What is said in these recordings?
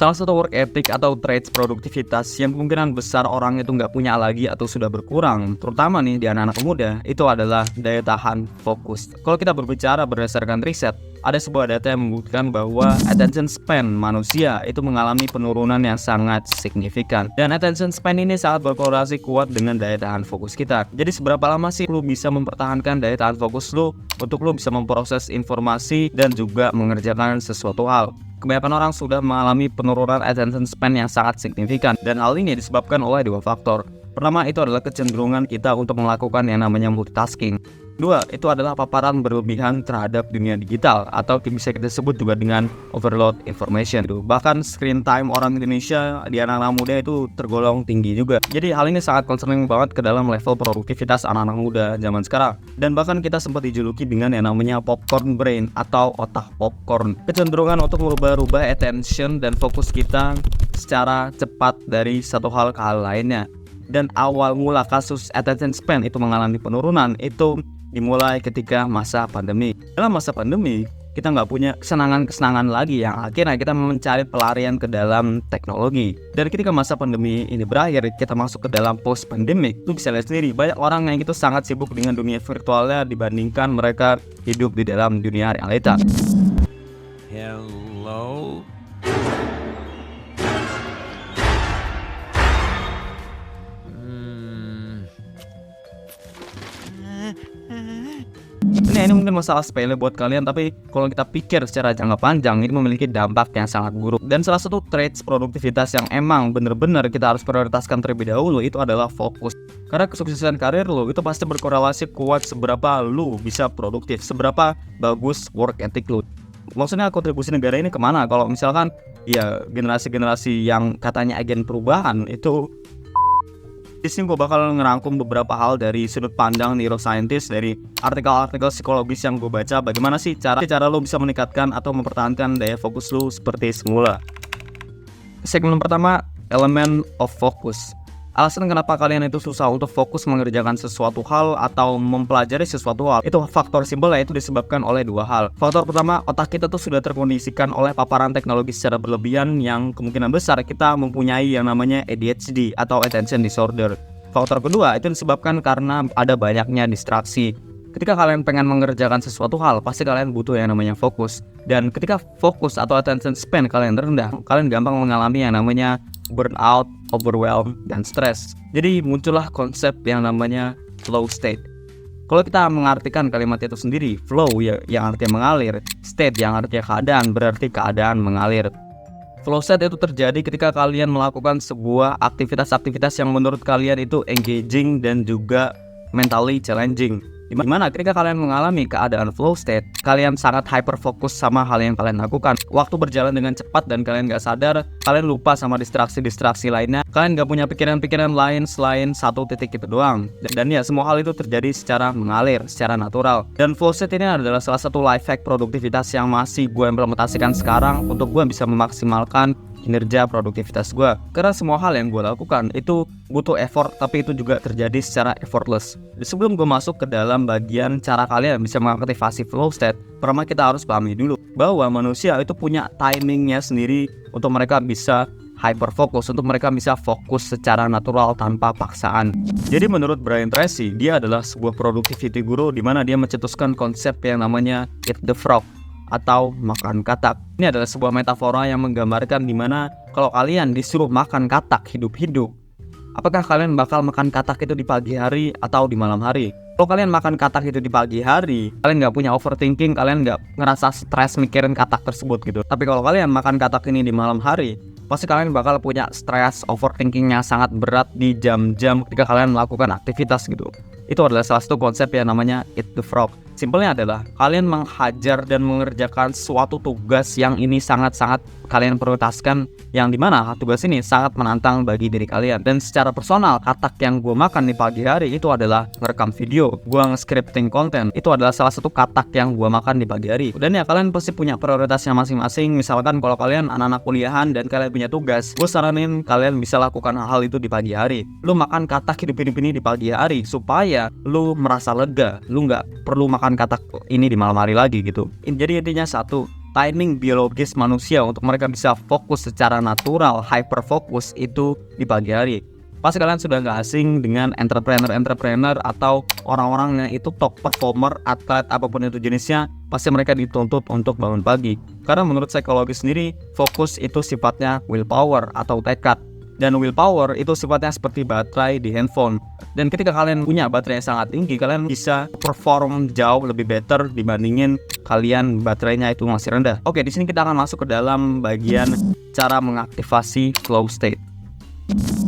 Salah satu work ethic atau traits produktivitas yang kemungkinan besar orang itu nggak punya lagi atau sudah berkurang, terutama nih di anak-anak muda, itu adalah daya tahan fokus. Kalau kita berbicara berdasarkan riset, ada sebuah data yang membuktikan bahwa attention span manusia itu mengalami penurunan yang sangat signifikan. Dan attention span ini sangat berkorelasi kuat dengan daya tahan fokus kita. Jadi seberapa lama sih lu bisa mempertahankan daya tahan fokus lu untuk lu bisa memproses informasi dan juga mengerjakan sesuatu hal? Kebanyakan orang sudah mengalami penurunan attention span yang sangat signifikan, dan hal ini disebabkan oleh dua faktor. Pertama, itu adalah kecenderungan kita untuk melakukan yang namanya multitasking. Kedua, itu adalah paparan berlebihan terhadap dunia digital atau bisa kita sebut juga dengan overload information. Bahkan screen time orang Indonesia di anak-anak muda itu tergolong tinggi juga. Jadi hal ini sangat concerning banget ke dalam level produktivitas anak-anak muda zaman sekarang. Dan bahkan kita sempat dijuluki dengan yang namanya popcorn brain atau otak popcorn. Kecenderungan untuk merubah-rubah attention dan fokus kita secara cepat dari satu hal ke hal lainnya. Dan awal mula kasus attention span itu mengalami penurunan itu dimulai ketika masa pandemi. Dalam masa pandemi, kita nggak punya kesenangan-kesenangan lagi yang akhirnya kita mencari pelarian ke dalam teknologi. Dan ketika masa pandemi ini berakhir, kita masuk ke dalam post-pandemic. Lu bisa lihat sendiri, banyak orang yang itu sangat sibuk dengan dunia virtualnya dibandingkan mereka hidup di dalam dunia realita. Hello? Ini mungkin masalah sepele buat kalian, tapi kalau kita pikir secara jangka panjang ini memiliki dampak yang sangat buruk. Dan salah satu traits produktivitas yang emang bener-bener kita harus prioritaskan terlebih dahulu itu adalah fokus. Karena kesuksesan karir lo itu pasti berkorelasi kuat seberapa lo bisa produktif, seberapa bagus work ethic lo. Maksudnya kontribusi negara ini kemana? Kalau misalkan ya generasi-generasi yang katanya agen perubahan itu, di sini gue bakal ngerangkum beberapa hal dari sudut pandang neuroscientist, dari artikel-artikel psikologis yang gue baca. Bagaimana sih cara lo bisa meningkatkan atau mempertahankan daya fokus lo seperti semula. Segmen pertama, elemen of focus. Alasan kenapa kalian itu susah untuk fokus mengerjakan sesuatu hal atau mempelajari sesuatu hal, itu faktor simpel, yaitu disebabkan oleh dua hal. Faktor pertama, otak kita tuh sudah terkondisikan oleh paparan teknologi secara berlebihan yang kemungkinan besar kita mempunyai yang namanya ADHD atau attention disorder. Faktor kedua, itu disebabkan karena ada banyaknya distraksi. Ketika kalian pengen mengerjakan sesuatu hal, pasti kalian butuh yang namanya fokus. Dan ketika fokus atau attention span kalian rendah, kalian gampang mengalami yang namanya burnout, overwhelm, dan stres. Jadi muncullah konsep yang namanya flow state. Kalau kita mengartikan kalimat itu sendiri, flow ya, yang artinya mengalir, state yang artinya keadaan, berarti keadaan mengalir. Flow state itu terjadi ketika kalian melakukan sebuah aktivitas-aktivitas yang menurut kalian itu engaging dan juga mentally challenging. Dimana ketika kalian mengalami keadaan flow state, kalian sangat hyper fokus sama hal yang kalian lakukan. Waktu berjalan dengan cepat dan kalian gak sadar, kalian lupa sama distraksi-distraksi lainnya. Kalian gak punya pikiran-pikiran lain selain satu titik itu doang. Dan ya, semua hal itu terjadi secara mengalir, secara natural. Dan flow state ini adalah salah satu life hack produktivitas yang masih gue implementasikan sekarang untuk gue bisa memaksimalkan kinerja produktivitas gue. Karena semua hal yang gue lakukan itu butuh effort, tapi itu juga terjadi secara effortless. Sebelum gue masuk ke dalam bagian cara kalian bisa mengaktifasi flow state, pertama kita harus pahami dulu bahwa manusia itu punya timingnya sendiri untuk mereka bisa hyper fokus, untuk mereka bisa fokus secara natural tanpa paksaan. Jadi menurut Brian Tracy, dia adalah sebuah productivity guru di mana dia mencetuskan konsep yang namanya eat the frog atau makan katak. Ini adalah sebuah metafora yang menggambarkan dimana kalau kalian disuruh makan katak hidup-hidup, apakah kalian bakal makan katak itu di pagi hari atau di malam hari? Kalau kalian makan katak itu di pagi hari, kalian nggak punya overthinking, kalian nggak ngerasa stres mikirin katak tersebut gitu. Tapi kalau kalian makan katak ini di malam hari, pasti kalian bakal punya stres, overthinking yang sangat berat di jam-jam ketika kalian melakukan aktivitas gitu. Itu adalah salah satu konsep yang namanya eat the frog. Simpelnya adalah kalian menghajar dan mengerjakan suatu tugas yang ini sangat-sangat kalian prioritaskan, yang dimana tugas ini sangat menantang bagi diri kalian. Dan secara personal, katak yang gue makan di pagi hari itu adalah ngerekam video, gue nge-scripting konten. Itu adalah salah satu katak yang gue makan di pagi hari. Dan ya, kalian pasti punya prioritasnya masing-masing. Misalkan kalau kalian anak-anak kuliahan dan kalian punya tugas, gue saranin kalian bisa lakukan hal itu di pagi hari. Lu makan katak hidup-hidup ini di pagi hari supaya lu merasa lega, lu nggak perlu makan katak ini di malam hari lagi gitu. Jadi intinya satu, timing biologis manusia untuk mereka bisa fokus secara natural, hyper fokus itu di pagi hari. Pasti kalian sudah gak asing dengan entrepreneur atau orang-orang yang itu top performer, atlet apapun itu jenisnya, pasti mereka dituntut untuk bangun pagi. Karena menurut psikologi sendiri, fokus itu sifatnya willpower atau tekad. Dan willpower itu sifatnya seperti baterai di handphone. Dan ketika kalian punya baterai yang sangat tinggi, kalian bisa perform jauh lebih better dibandingin kalian baterainya itu masih rendah. Oke, di sini kita akan masuk ke dalam bagian cara mengaktifasi flow state.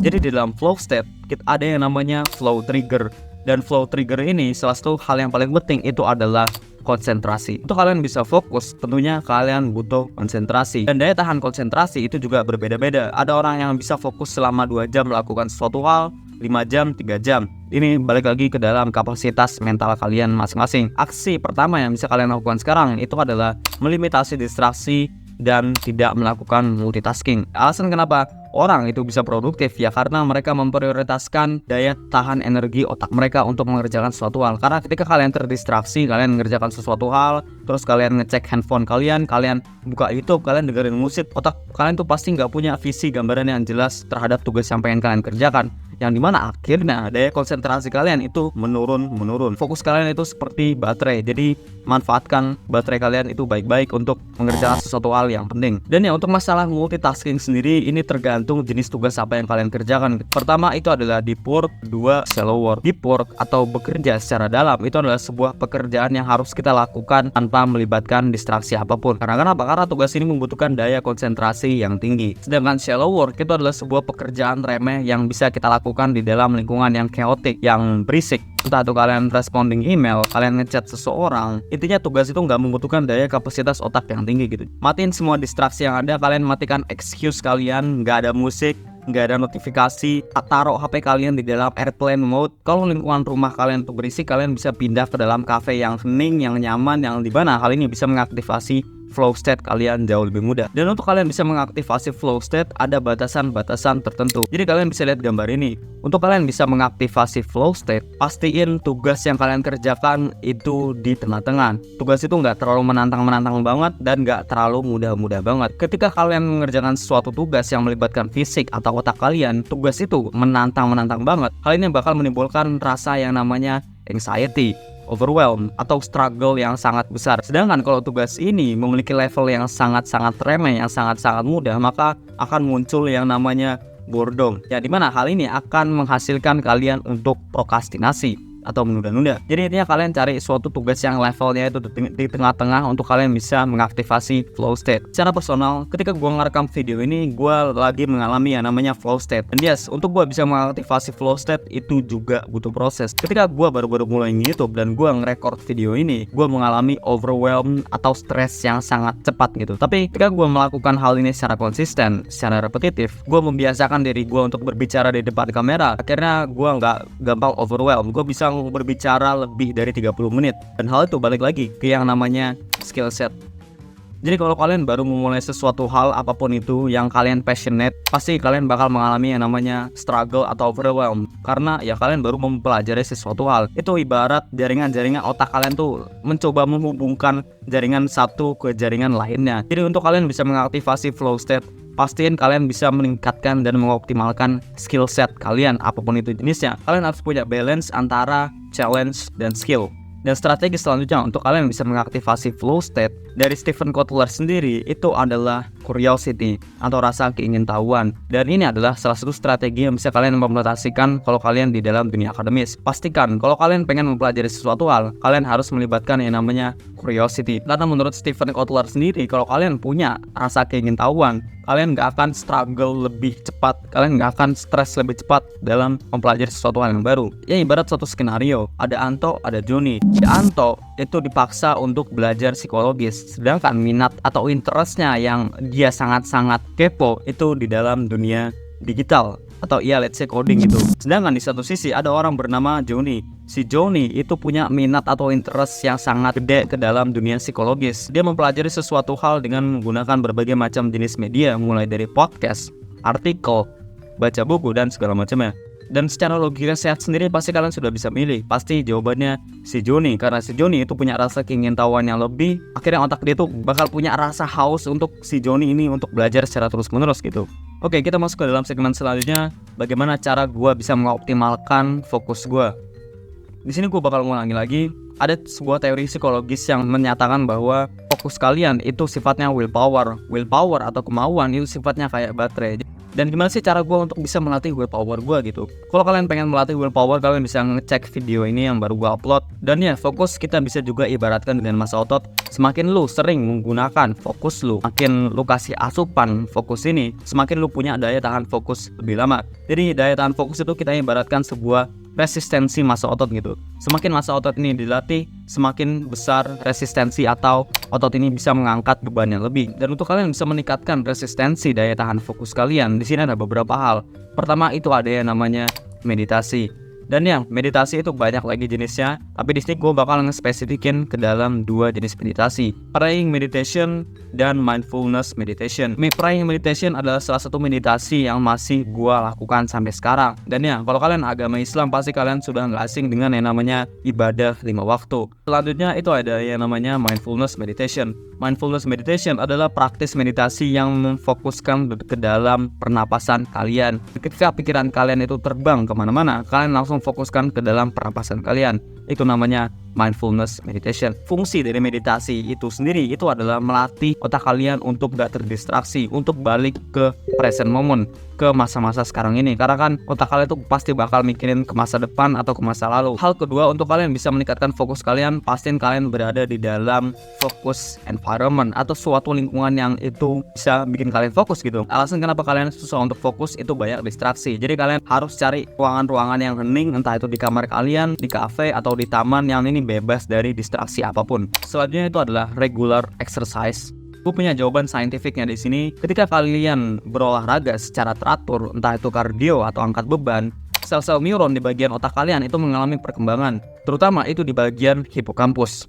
Jadi di dalam flow state ada yang namanya flow trigger. Dan flow trigger ini salah satu hal yang paling penting itu adalah konsentrasi. Untuk kalian bisa fokus, tentunya kalian butuh konsentrasi. Dan daya tahan konsentrasi itu juga berbeda-beda. Ada orang yang bisa fokus selama 2 jam melakukan sesuatu hal, 5 jam, 3 jam. Ini balik lagi ke dalam kapasitas mental kalian masing-masing. Aksi pertama yang bisa kalian lakukan sekarang itu adalah melimitasi distraksi dan tidak melakukan multitasking. Alasan kenapa orang itu bisa produktif ya karena mereka memprioritaskan daya tahan energi otak mereka untuk mengerjakan sesuatu hal. Karena ketika kalian terdistraksi, kalian mengerjakan sesuatu hal, terus kalian ngecek handphone kalian buka YouTube, kalian dengerin musik, otak kalian tuh pasti nggak punya visi gambaran yang jelas terhadap tugas yang pengen kalian kerjakan. Yang dimana akhirnya daya konsentrasi kalian itu menurun. Fokus kalian itu seperti baterai, jadi manfaatkan baterai kalian itu baik-baik untuk mengerjakan sesuatu hal yang penting. Dan ya untuk masalah multitasking sendiri ini tergantung jenis tugas apa yang kalian kerjakan. Pertama itu adalah deep work, 2 shallow work. Deep work atau bekerja secara dalam itu adalah sebuah pekerjaan yang harus kita lakukan tanpa melibatkan distraksi apapun. Karena kenapa? Karena tugas ini membutuhkan daya konsentrasi yang tinggi. Sedangkan shallow work itu adalah sebuah pekerjaan remeh yang bisa kita lakukan di dalam lingkungan yang chaotic, yang berisik. Entah itu kalian responding email, kalian ngechat seseorang, intinya tugas itu nggak membutuhkan daya kapasitas otak yang tinggi gitu. Matiin semua distraksi yang ada, kalian matikan excuse kalian, nggak ada musik, nggak ada notifikasi, taruh HP kalian di dalam airplane mode. Kalau lingkungan rumah kalian tuh berisik, kalian bisa pindah ke dalam cafe yang hening, yang nyaman, yang dimana hal ini bisa mengaktifasi flow state kalian jauh lebih mudah. Dan untuk kalian bisa mengaktifasi flow state ada batasan-batasan tertentu. Jadi kalian bisa lihat gambar ini. Untuk kalian bisa mengaktifasi flow state, pastiin tugas yang kalian kerjakan itu di tengah-tengah. Tugas itu nggak terlalu menantang banget dan nggak terlalu mudah banget. Ketika kalian mengerjakan suatu tugas yang melibatkan fisik atau otak kalian, tugas itu menantang banget. Hal ini bakal menimbulkan rasa yang namanya anxiety, overwhelm, atau struggle yang sangat besar. Sedangkan kalau tugas ini memiliki level yang sangat-sangat remeh, yang sangat-sangat mudah, maka akan muncul yang namanya boredom. Ya dimana hal ini akan menghasilkan kalian untuk prokrastinasi atau menunda-nunda. Jadi intinya kalian cari suatu tugas yang levelnya itu di tengah-tengah untuk kalian bisa mengaktifasi flow state. Secara personal, ketika gue ngerekam video ini, gue lagi mengalami yang namanya flow state. Dan yes, untuk gue bisa mengaktifasi flow state itu juga butuh proses. Ketika gue baru-baru mulai YouTube dan gue ngerekord video ini, gue mengalami overwhelm atau stres yang sangat cepat gitu. Tapi ketika gue melakukan hal ini secara konsisten, secara repetitif, gue membiasakan diri gue untuk berbicara di depan kamera. Akhirnya gue nggak gampang overwhelm. Gue bisa berbicara lebih dari 30 menit. Dan hal itu balik lagi ke yang namanya skill set. Jadi kalau kalian baru memulai sesuatu hal apapun itu yang kalian passionate, pasti kalian bakal mengalami yang namanya struggle atau overwhelm. Karena ya kalian baru mempelajari sesuatu hal. Itu ibarat jaringan-jaringan otak kalian tuh mencoba menghubungkan jaringan satu ke jaringan lainnya. Jadi untuk kalian bisa mengaktifasi flow state, pastiin kalian bisa meningkatkan dan mengoptimalkan skill set kalian apapun itu jenisnya. Kalian harus punya balance antara challenge dan skill. Dan strategi selanjutnya untuk kalian bisa mengaktifasi flow state dari Stephen Kotler sendiri itu adalah curiosity atau rasa keingintahuan. Dan ini adalah salah satu strategi yang bisa kalian implementasikan kalau kalian di dalam dunia akademis. Pastikan kalau kalian pengen mempelajari sesuatu hal, kalian harus melibatkan yang namanya curiosity. Karena menurut Stephen Kotler sendiri, kalau kalian punya rasa keingintahuan, kalian gak akan struggle lebih cepat, kalian gak akan stres lebih cepat dalam mempelajari sesuatu hal yang baru. Ya ibarat suatu skenario, ada Anto, ada Joni. Anto itu dipaksa untuk belajar psikologis, sedangkan minat atau interestnya yang dia sangat-sangat kepo itu di dalam dunia digital atau ya let's say coding gitu. Sedangkan di satu sisi ada orang bernama Joni. Si Joni itu punya minat atau interest yang sangat gede ke dalam dunia psikologis. Dia mempelajari sesuatu hal dengan menggunakan berbagai macam jenis media, mulai dari podcast, artikel, baca buku dan segala macamnya. Dan secara logika sehat sendiri pasti kalian sudah bisa milih. Pasti jawabannya si Joni, karena si Joni itu punya rasa keingintahuan yang lebih. Akhirnya otak dia tuh bakal punya rasa haus untuk si Joni ini untuk belajar secara terus-menerus gitu. Oke, kita masuk ke dalam segmen selanjutnya. Bagaimana cara gue bisa mengoptimalkan fokus gue. Di sini gue bakal ngulangi lagi. Ada sebuah teori psikologis yang menyatakan bahwa fokus kalian itu sifatnya willpower. Willpower atau kemauan itu sifatnya kayak baterai. Dan gimana sih cara gue untuk bisa melatih willpower gue gitu? Kalau kalian pengen melatih willpower, kalian bisa ngecek video ini yang baru gue upload. Dan ya, fokus kita bisa juga ibaratkan dengan masa otot. Semakin lu sering menggunakan fokus lu, makin lu kasih asupan fokus ini, semakin lu punya daya tahan fokus lebih lama. Jadi daya tahan fokus itu kita ibaratkan sebuah resistensi masa otot gitu. Semakin masa otot ini dilatih, semakin besar resistensi atau otot ini bisa mengangkat beban yang lebih. Dan untuk kalian bisa meningkatkan resistensi daya tahan fokus kalian, di sini ada beberapa hal. Pertama itu ada yang namanya meditasi. Dan yang meditasi itu banyak lagi jenisnya, tapi di sini gue bakal nge-spesifikin ke dalam 2 jenis meditasi, praying meditation dan mindfulness meditation. Praying meditation adalah salah satu meditasi yang masih gue lakukan sampai sekarang. Dan ya, kalau kalian agama Islam pasti kalian sudah nggak asing dengan yang namanya ibadah 5 waktu. Selanjutnya itu ada yang namanya mindfulness meditation. Mindfulness meditation adalah praktis meditasi yang memfokuskan ke dalam pernapasan kalian. Ketika pikiran kalian itu terbang kemana-mana, kalian langsung fokuskan ke dalam pernapasan kalian. Itu namanya mindfulness meditation. Fungsi dari meditasi itu sendiri itu adalah melatih otak kalian untuk gak terdistraksi, untuk balik ke present moment, ke masa-masa sekarang ini. Karena kan otak kalian tuh pasti bakal mikirin ke masa depan atau ke masa lalu. Hal kedua, untuk kalian bisa meningkatkan fokus kalian, pastiin kalian berada di dalam focus environment atau suatu lingkungan yang itu bisa bikin kalian fokus gitu. Alasan kenapa kalian susah untuk fokus itu banyak distraksi. Jadi kalian harus cari ruangan-ruangan yang hening, entah itu di kamar kalian, di cafe atau di taman yang ini bebas dari distraksi apapun. Selanjutnya itu adalah regular exercise. Gue punya jawaban saintifiknya di sini. Ketika kalian berolahraga secara teratur, entah itu kardio atau angkat beban, sel-sel neuron di bagian otak kalian itu mengalami perkembangan, terutama itu di bagian hipokampus.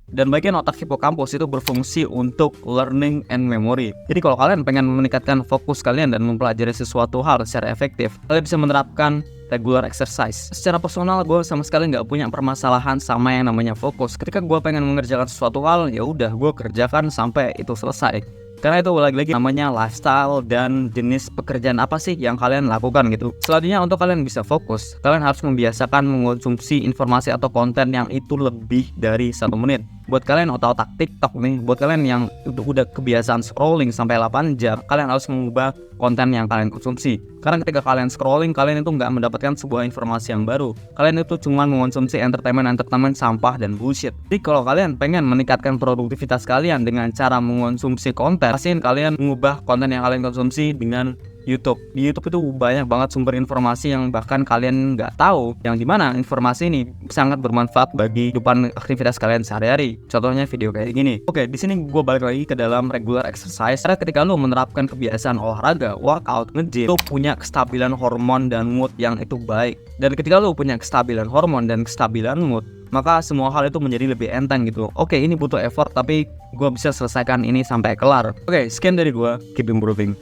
Dan bagian otak hipokampus itu berfungsi untuk learning and memory. Jadi kalau kalian pengen meningkatkan fokus kalian dan mempelajari sesuatu hal secara efektif, kalian bisa menerapkan regular exercise. Secara personal gue sama sekali nggak punya permasalahan sama yang namanya fokus. Ketika gue pengen mengerjakan sesuatu hal, ya udah gue kerjakan sampai itu selesai. Karena itu lagi-lagi namanya lifestyle dan jenis pekerjaan apa sih yang kalian lakukan gitu. Selanjutnya, untuk kalian bisa fokus, kalian harus membiasakan mengonsumsi informasi atau konten yang itu lebih dari 1 menit. Buat kalian otak-otak TikTok nih, buat kalian yang udah kebiasaan scrolling sampai 8 jam, kalian harus mengubah konten yang kalian konsumsi. Karena ketika kalian scrolling, kalian itu nggak mendapatkan sebuah informasi yang baru. Kalian itu cuma mengonsumsi entertainment sampah dan bullshit. Jadi kalau kalian pengen meningkatkan produktivitas kalian dengan cara mengonsumsi konten, pastiin kalian mengubah konten yang kalian konsumsi dengan YouTube. Di YouTube itu banyak banget sumber informasi yang bahkan kalian nggak tahu, yang dimana informasi ini sangat bermanfaat bagi kehidupan aktivitas kalian sehari-hari. Contohnya video kayak gini. Oke, di sini gue balik lagi ke dalam regular exercise. Karena ketika lo menerapkan kebiasaan olahraga, workout, nge-gym, lo punya kestabilan hormon dan mood yang itu baik. Dan ketika lo punya kestabilan hormon dan kestabilan mood, maka semua hal itu menjadi lebih enteng gitu. Oke, ini butuh effort, tapi gue bisa selesaikan ini sampai kelar. Oke, sekian dari gue. Keep improving.